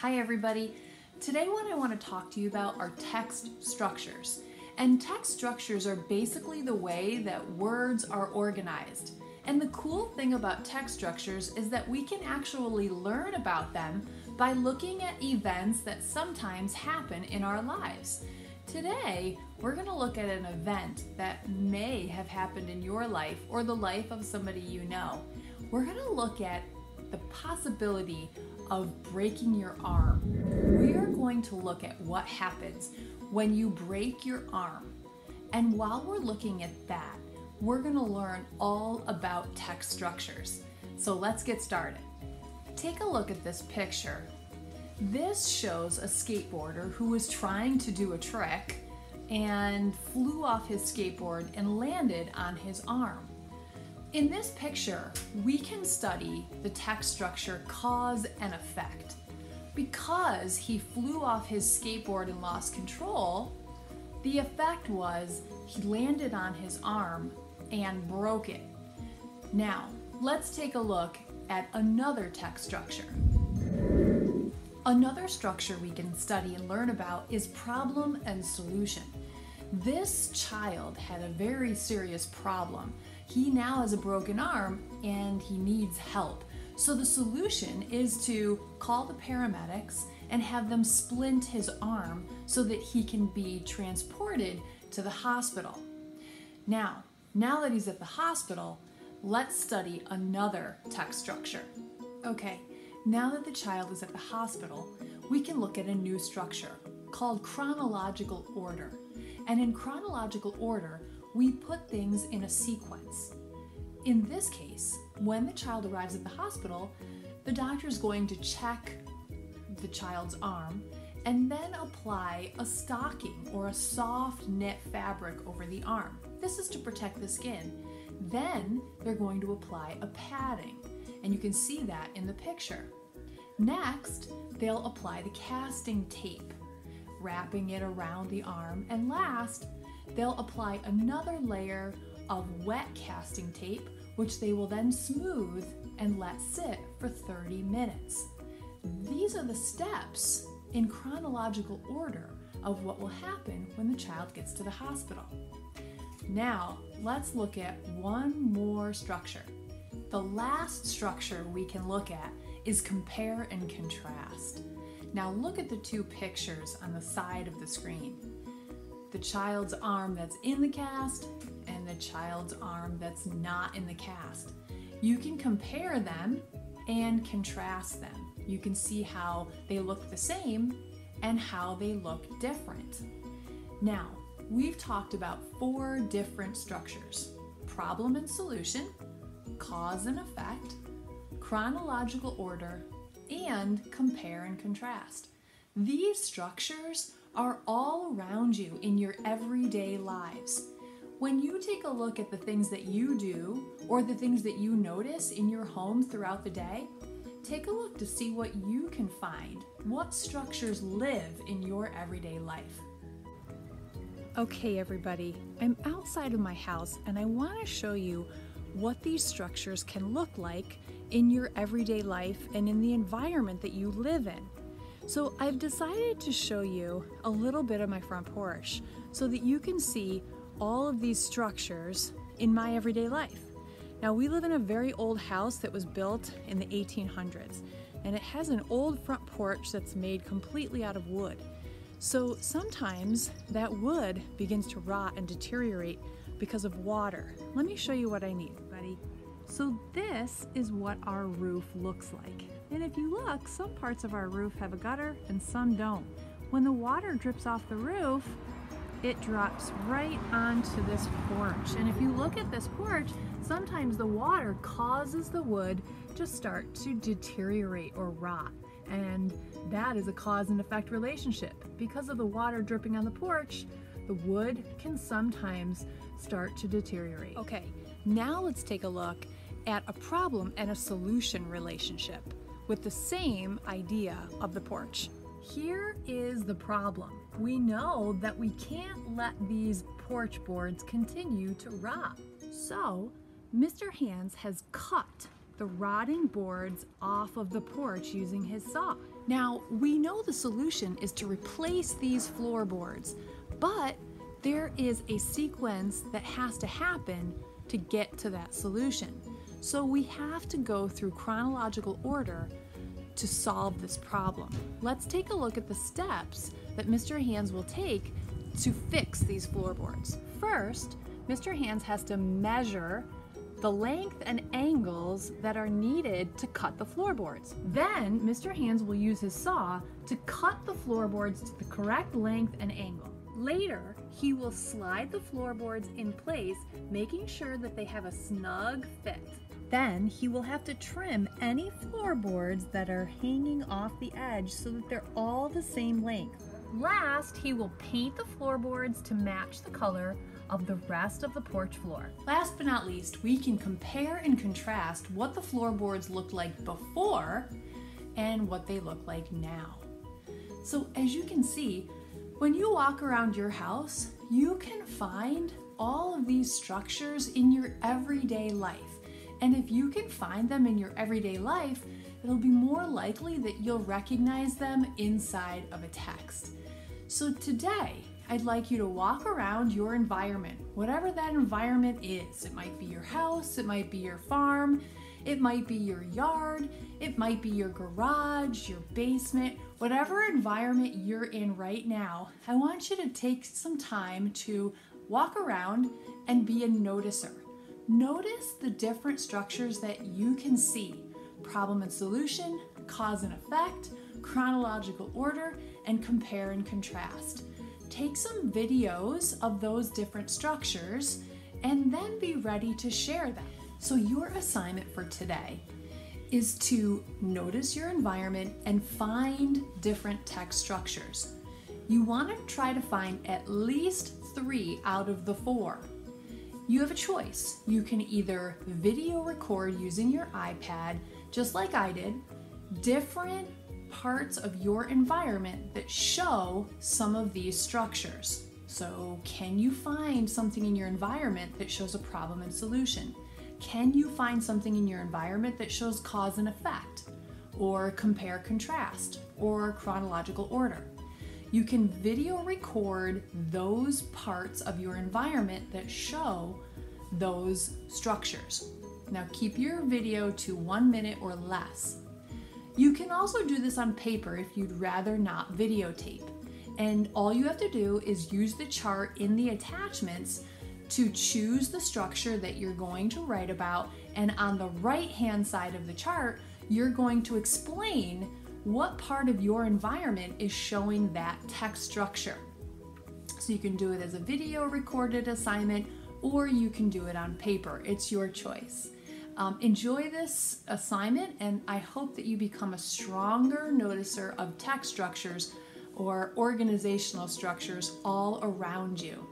Hi everybody. Today what I want to talk to you about are text structures. And text structures are basically the way that words are organized. And the cool thing about text structures is that we can actually learn about them by looking at events that sometimes happen in our lives. Today, we're going to look at an event that may have happened in your life or the life of somebody you know. We're going to look at the possibility of breaking your arm. We are going to look at what happens when you break your arm. And while we're looking at that, we're going to learn all about text structures. So let's get started. Take a look at this picture. This shows a skateboarder who was trying to do a trick and flew off his skateboard and landed on his arm. In this picture, we can study the text structure cause and effect. Because he flew off his skateboard and lost control, the effect was he landed on his arm and broke it. Now, let's take a look at another text structure. Another structure we can study and learn about is problem and solution. This child had a very serious problem. He now has a broken arm and he needs help. So the solution is to call the paramedics and have them splint his arm so that he can be transported to the hospital. Now that he's at the hospital, let's study another text structure. Okay, now that the child is at the hospital, we can look at a new structure called chronological order. And in chronological order, we put things in a sequence. In this case, when the child arrives at the hospital, the doctor is going to check the child's arm and then apply a stocking or a soft knit fabric over the arm. This is to protect the skin. Then they're going to apply a padding, and you can see that in the picture. Next, they'll apply the casting tape, wrapping it around the arm, and last, they'll apply another layer of wet casting tape, which they will then smooth and let sit for 30 minutes. These are the steps in chronological order of what will happen when the child gets to the hospital. Now, let's look at one more structure. The last structure we can look at is compare and contrast. Now look at the two pictures on the side of the screen. The child's arm that's in the cast and the child's arm that's not in the cast. You can compare them and contrast them. You can see how they look the same and how they look different. Now, we've talked about 4 different structures: problem and solution, cause and effect, chronological order, and compare and contrast. These structures are all around you in your everyday lives. When you take a look at the things that you do or the things that you notice in your home throughout the day, take a look to see what you can find. What structures live in your everyday life? Okay, everybody, I'm outside of my house and I want to show you what these structures can look like in your everyday life and in the environment that you live in. So I've decided to show you a little bit of my front porch so that you can see all of these structures in my everyday life. Now, we live in a very old house that was built in the 1800s, and it has an old front porch that's made completely out of wood. So sometimes that wood begins to rot and deteriorate because of water. Let me show you what I need, buddy. So this is what our roof looks like. And if you look, some parts of our roof have a gutter and some don't. When the water drips off the roof, it drops right onto this porch. And if you look at this porch, sometimes the water causes the wood to start to deteriorate or rot. And that is a cause and effect relationship. Because of the water dripping on the porch, the wood can sometimes start to deteriorate. Okay, now let's take a look at a problem and a solution relationship with the same idea of the porch. Here is the problem. We know that we can't let these porch boards continue to rot. So, Mr. Hands has cut the rotting boards off of the porch using his saw. Now, we know the solution is to replace these floorboards, but there is a sequence that has to happen to get to that solution. So we have to go through chronological order to solve this problem. Let's take a look at the steps that Mr. Hands will take to fix these floorboards. First, Mr. Hands has to measure the length and angles that are needed to cut the floorboards. Then, Mr. Hands will use his saw to cut the floorboards to the correct length and angle. Later, he will slide the floorboards in place, making sure that they have a snug fit. Then, he will have to trim any floorboards that are hanging off the edge so that they're all the same length. Last, he will paint the floorboards to match the color of the rest of the porch floor. Last but not least, we can compare and contrast what the floorboards looked like before and what they look like now. So as you can see, when you walk around your house, you can find all of these structures in your everyday life. And if you can find them in your everyday life, it'll be more likely that you'll recognize them inside of a text. So today, I'd like you to walk around your environment, whatever that environment is. It might be your house, it might be your farm, it might be your yard, it might be your garage, your basement, whatever environment you're in right now. I want you to take some time to walk around and be a noticer. Notice the different structures that you can see: problem and solution, cause and effect, chronological order, and compare and contrast. Take some videos of those different structures and then be ready to share them. So your assignment for today is to notice your environment and find different text structures. You want to try to find at least 3 out of the 4. You have a choice. You can either video record using your iPad, just like I did, different parts of your environment that show some of these structures. So can you find something in your environment that shows a problem and solution? Can you find something in your environment that shows cause and effect, or compare contrast, or chronological order? You can video record those parts of your environment that show those structures. Now keep your video to 1 minute or less. You can also do this on paper if you'd rather not videotape. And all you have to do is use the chart in the attachments to choose the structure that you're going to write about. And on the right-hand side of the chart, you're going to explain what part of your environment is showing that text structure. So you can do it as a video recorded assignment, or you can do it on paper. It's your choice. Enjoy this assignment, and I hope that you become a stronger noticer of text structures or organizational structures all around you.